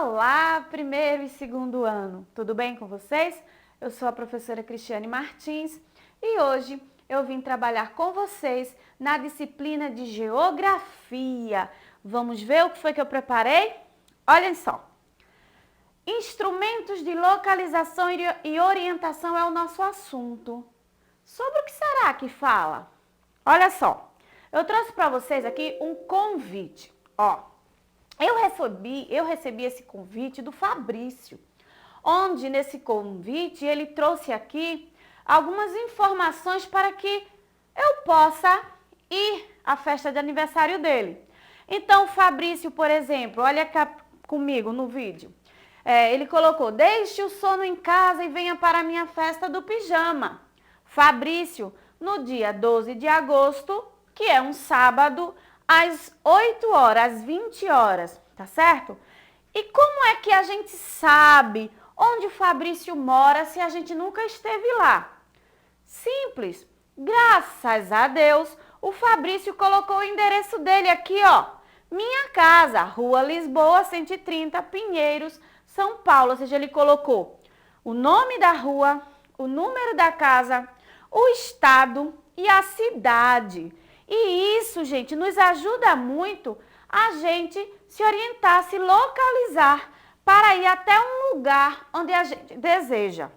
Olá, primeiro e segundo ano, tudo bem com vocês? Eu sou a professora Cristiane Martins e hoje eu vim trabalhar com vocês na disciplina de Geografia. Vamos ver o que foi que eu preparei? Olhem só. Instrumentos de localização e orientação é o nosso assunto. Sobre o que será que fala? Olha só, eu trouxe para vocês aqui um convite, ó. Eu recebi esse convite do Fabrício, onde nesse convite ele trouxe aqui algumas informações para que eu possa ir à festa de aniversário dele. Então, o Fabrício, por exemplo, olha cá comigo no vídeo. Ele colocou, deixe o sono em casa e venha para a minha festa do pijama. Fabrício, no dia 12 de agosto, que é um sábado, às 8 horas, às 20 horas, tá certo? E como é que a gente sabe onde o Fabrício mora se a gente nunca esteve lá? Simples. Graças a Deus, o Fabrício colocou o endereço dele aqui, ó. Minha casa, Rua Lisboa, 130, Pinheiros, São Paulo. Ou seja, ele colocou o nome da rua, o número da casa, o estado e a cidade. E isso, gente, nos ajuda muito a gente se orientar, se localizar para ir até um lugar onde a gente deseja.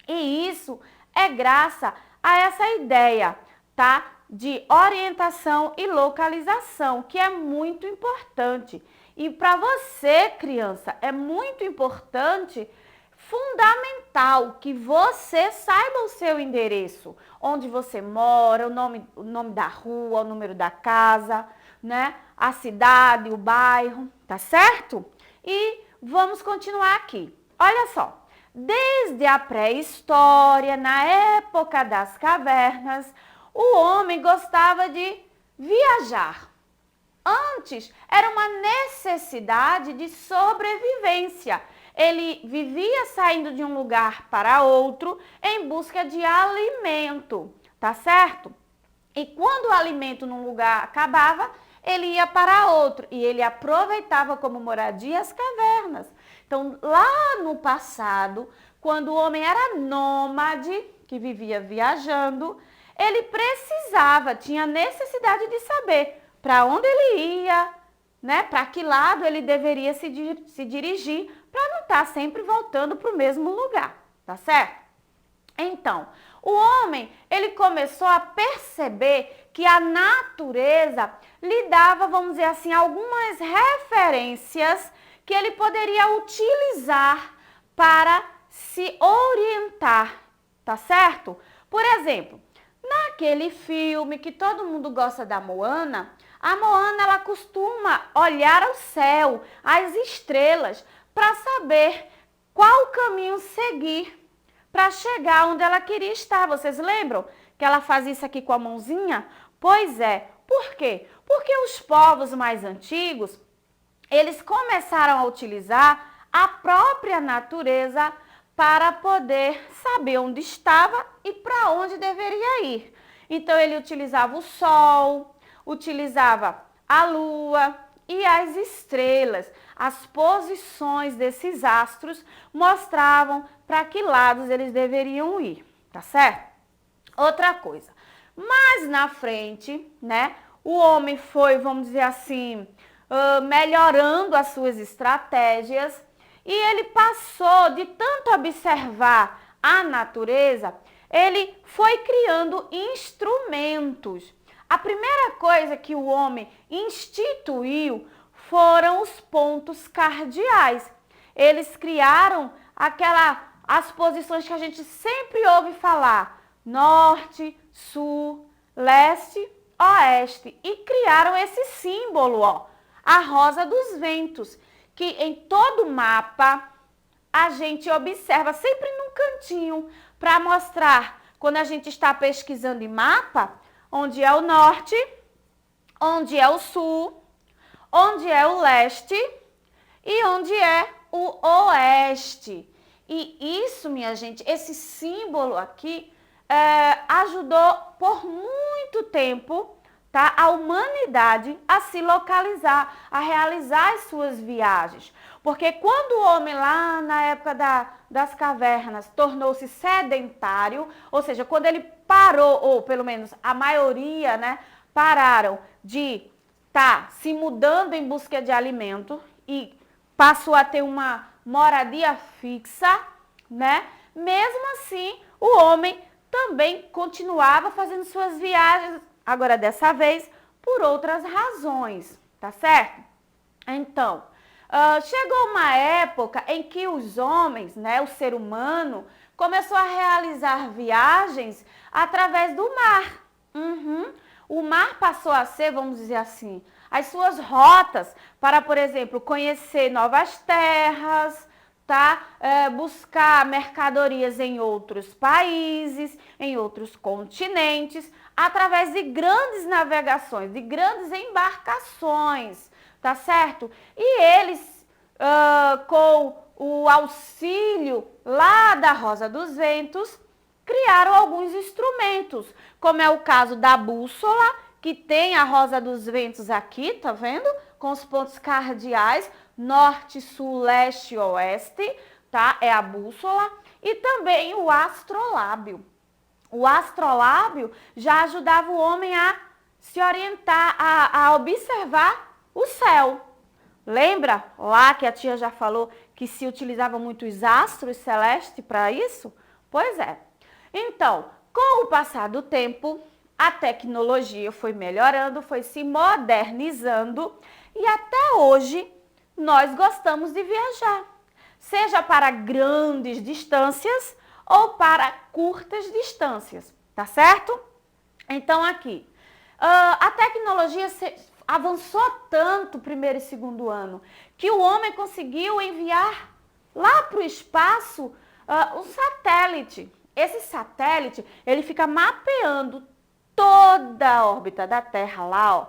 E isso é graças a essa ideia, tá? De orientação e localização, que é muito importante. E para você, criança, é muito importante, fundamental que você saiba o seu endereço, onde você mora, o nome da rua, o número da casa, né? A cidade, o bairro, tá certo? E vamos continuar aqui. Olha só, desde a pré-história, na época das cavernas, o homem gostava de viajar. Antes, era uma necessidade de sobrevivência. Ele vivia saindo de um lugar para outro em busca de alimento, tá certo? E quando o alimento num lugar acabava, ele ia para outro e ele aproveitava como moradia as cavernas. Então, lá no passado, quando o homem era nômade, que vivia viajando, ele tinha necessidade de saber para onde ele ia, né? Para que lado ele deveria se dirigir, para não estar sempre voltando para o mesmo lugar, tá certo? Então, o homem, ele começou a perceber que a natureza lhe dava, vamos dizer assim, algumas referências que ele poderia utilizar para se orientar, tá certo? Por exemplo, naquele filme que todo mundo gosta da Moana, a Moana ela costuma olhar ao céu, as estrelas, para saber qual caminho seguir para chegar onde ela queria estar. Vocês lembram que ela faz isso aqui com a mãozinha? Pois é. Por quê? Porque os povos mais antigos, eles começaram a utilizar a própria natureza para poder saber onde estava e para onde deveria ir. Então, ele utilizava o sol, utilizava a lua e as estrelas. As posições desses astros mostravam para que lados eles deveriam ir, tá certo? Outra coisa, mais na frente, né, o homem foi, vamos dizer assim, melhorando as suas estratégias e ele passou de tanto observar a natureza, ele foi criando instrumentos. A primeira coisa que o homem instituiu foram os pontos cardeais. Eles criaram as posições que a gente sempre ouve falar, norte, sul, leste, oeste, e criaram esse símbolo, ó, a rosa dos ventos, que em todo mapa a gente observa sempre num cantinho para mostrar, quando a gente está pesquisando em mapa, onde é o norte, onde é o sul, onde é o leste e onde é o oeste. E isso, minha gente, esse símbolo aqui ajudou por muito tempo, tá, a humanidade a se localizar, a realizar as suas viagens. Porque quando o homem lá na época das cavernas tornou-se sedentário, ou seja, quando ele parou, ou pelo menos a maioria, né, pararam de estar se mudando em busca de alimento e passou a ter uma moradia fixa, né? Mesmo assim, o homem também continuava fazendo suas viagens, agora dessa vez, por outras razões, tá certo? Então, chegou uma época em que os homens, né, o ser humano, começou a realizar viagens através do mar. O mar passou a ser, vamos dizer assim, as suas rotas para, por exemplo, conhecer novas terras, tá? Buscar mercadorias em outros países, em outros continentes, através de grandes navegações, de grandes embarcações, tá certo? E eles, com o auxílio lá da Rosa dos Ventos, criaram alguns instrumentos, como é o caso da bússola, que tem a Rosa dos Ventos aqui, tá vendo? Com os pontos cardeais, norte, sul, leste e oeste, tá? É a bússola. E também o astrolábio. O astrolábio já ajudava o homem a se orientar, a observar o céu. Lembra lá que a tia já falou que se utilizava muito os astros celestes para isso? Pois é. Então, com o passar do tempo, a tecnologia foi melhorando, foi se modernizando e até hoje nós gostamos de viajar, seja para grandes distâncias ou para curtas distâncias, tá certo? Então aqui, a tecnologia avançou tanto primeiro e segundo ano que o homem conseguiu enviar lá para o espaço um satélite. Esse satélite, ele fica mapeando toda a órbita da Terra lá, ó,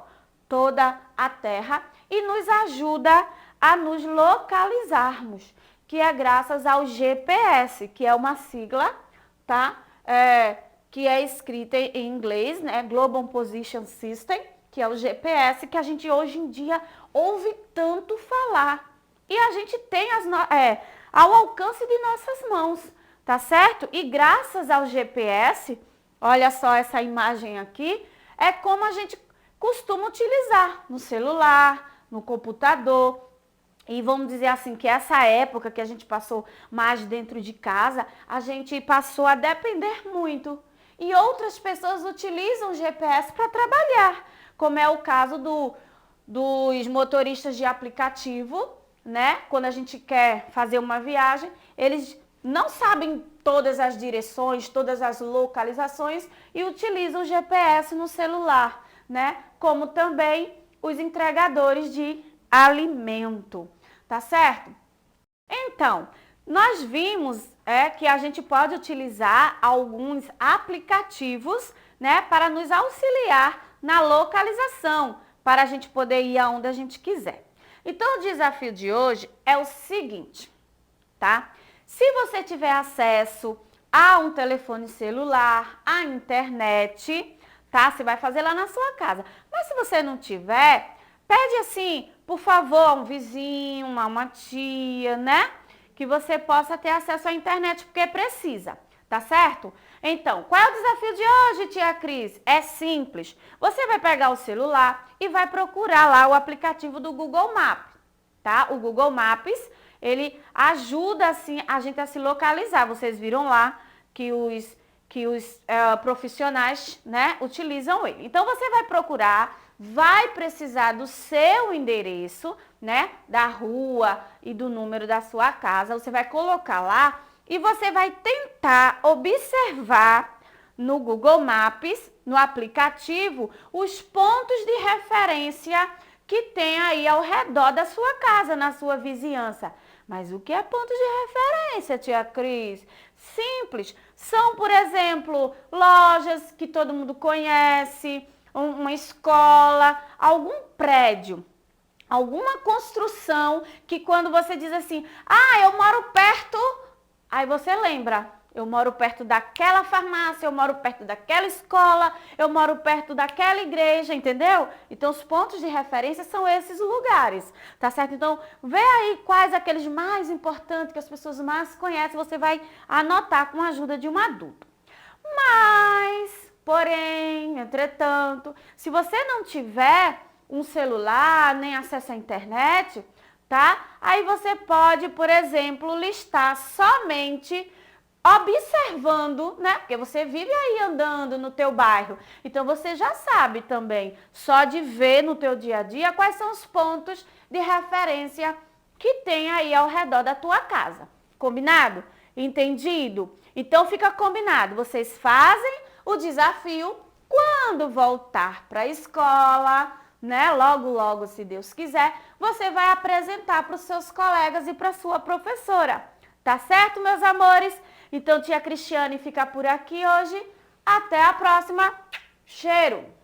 toda a Terra, e nos ajuda a nos localizarmos, que é graças ao GPS, que é uma sigla, tá? Que é escrita em inglês, né? Global Position System, que é o GPS, que a gente hoje em dia ouve tanto falar. E a gente tem ao alcance de nossas mãos, tá certo? E graças ao GPS, olha só essa imagem aqui, é como a gente costuma utilizar no celular, no computador. E vamos dizer assim, que essa época que a gente passou mais dentro de casa, a gente passou a depender muito. E outras pessoas utilizam o GPS para trabalhar, como é o caso dos motoristas de aplicativo, né? Quando a gente quer fazer uma viagem, eles não sabem todas as direções, todas as localizações e utilizam o GPS no celular, né? Como também os entregadores de alimento, tá certo? Então, nós vimos que a gente pode utilizar alguns aplicativos, né, para nos auxiliar na localização, para a gente poder ir aonde a gente quiser. Então, o desafio de hoje é o seguinte, tá? Se você tiver acesso a um telefone celular, à internet, tá? Você vai fazer lá na sua casa. Mas se você não tiver, pede assim, por favor, a um vizinho, a uma tia, né? Que você possa ter acesso à internet, porque precisa, tá certo? Então, qual é o desafio de hoje, tia Cris? É simples. Você vai pegar o celular e vai procurar lá o aplicativo do Google Maps, tá? O Google Maps, ele ajuda, assim, a gente a se localizar. Vocês viram lá que os profissionais, né, utilizam ele. Então, você vai procurar, vai precisar do seu endereço, né, da rua e do número da sua casa. Você vai colocar lá e você vai tentar observar no Google Maps, no aplicativo, os pontos de referência que tem aí ao redor da sua casa, na sua vizinhança. Mas o que é ponto de referência, tia Cris? Simples. São, por exemplo, lojas que todo mundo conhece, uma escola, algum prédio, alguma construção que quando você diz assim, eu moro perto, aí você lembra Eu moro perto daquela farmácia, eu moro perto daquela escola, eu moro perto daquela igreja, entendeu? Então, os pontos de referência são esses lugares, tá certo? Então, vê aí quais aqueles mais importantes que as pessoas mais conhecem, você vai anotar com a ajuda de um adulto. Mas, porém, entretanto, se você não tiver um celular, nem acesso à internet, tá? Aí você pode, por exemplo, listar somente observando, né? Porque você vive aí andando no teu bairro. Então você já sabe também, só de ver no teu dia a dia, quais são os pontos de referência que tem aí ao redor da tua casa. Combinado? Entendido? Então fica combinado. Vocês fazem o desafio quando voltar para a escola, né? Logo, logo, se Deus quiser, você vai apresentar para os seus colegas e para sua professora. Tá certo, meus amores? Então, tia Cristiane fica por aqui hoje. Até a próxima. Cheiro!